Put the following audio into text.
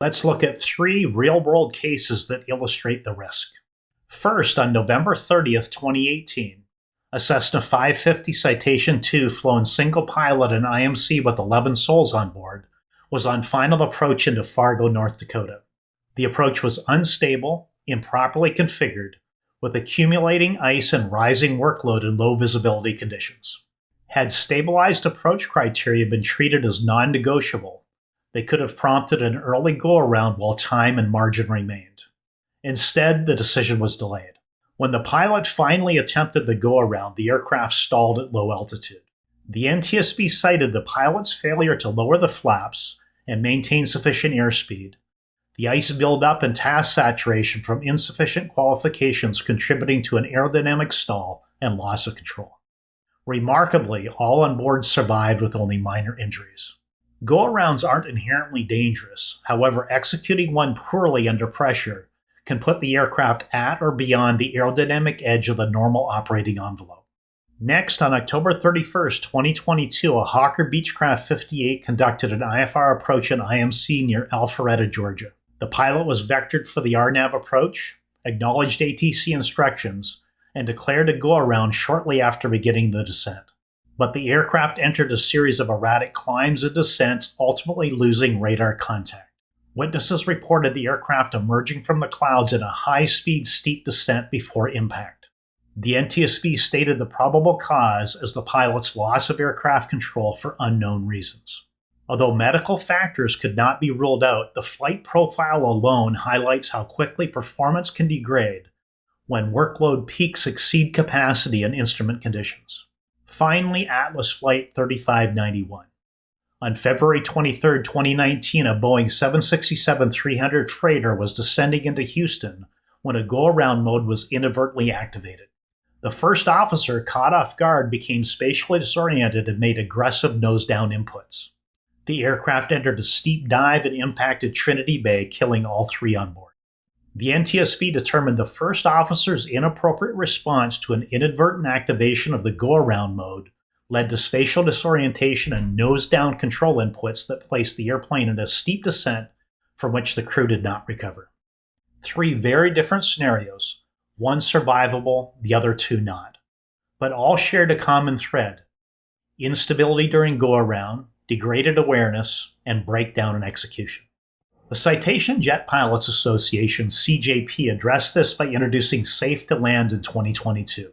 Let's look at 3 real-world cases that illustrate the risk. First, on November 30th, 2018, a Cessna 550 Citation II flown single-pilot in IMC with 11 souls on board was on final approach into Fargo, North Dakota. The approach was unstable, improperly configured, with accumulating ice and rising workload in low visibility conditions. Had stabilized approach criteria been treated as non-negotiable, they could have prompted an early go-around while time and margin remained. Instead, the decision was delayed. When the pilot finally attempted the go-around, the aircraft stalled at low altitude. The NTSB cited the pilot's failure to lower the flaps and maintain sufficient airspeed, the ice buildup and task saturation from insufficient qualifications contributing to an aerodynamic stall and loss of control. Remarkably, all on board survived with only minor injuries. Go-arounds aren't inherently dangerous. However, executing one poorly under pressure can put the aircraft at or beyond the aerodynamic edge of the normal operating envelope. Next, on October 31st, 2022, a Hawker Beechcraft 58 conducted an IFR approach in IMC near Alpharetta, Georgia. The pilot was vectored for the RNAV approach, acknowledged ATC instructions, and declared a go-around shortly after beginning the descent. But the aircraft entered a series of erratic climbs and descents, ultimately losing radar contact. Witnesses reported the aircraft emerging from the clouds in a high-speed steep descent before impact. The NTSB stated the probable cause as the pilot's loss of aircraft control for unknown reasons. Although medical factors could not be ruled out, the flight profile alone highlights how quickly performance can degrade when workload peaks exceed capacity in instrument conditions. Finally, Atlas Flight 3591. On February 23, 2019, a Boeing 767-300 freighter was descending into Houston when a go-around mode was inadvertently activated. The first officer, caught off guard, became spatially disoriented and made aggressive nose-down inputs. The aircraft entered a steep dive and impacted Trinity Bay, killing all 3 on board. The NTSB determined the first officer's inappropriate response to an inadvertent activation of the go-around mode led to spatial disorientation and nose-down control inputs that placed the airplane in a steep descent from which the crew did not recover. 3 very different scenarios, one survivable, the other 2 not. But all shared a common thread: instability during go-around, degraded awareness, and breakdown in execution. The Citation Jet Pilots Association, CJP, addressed this by introducing Safe to Land in 2022.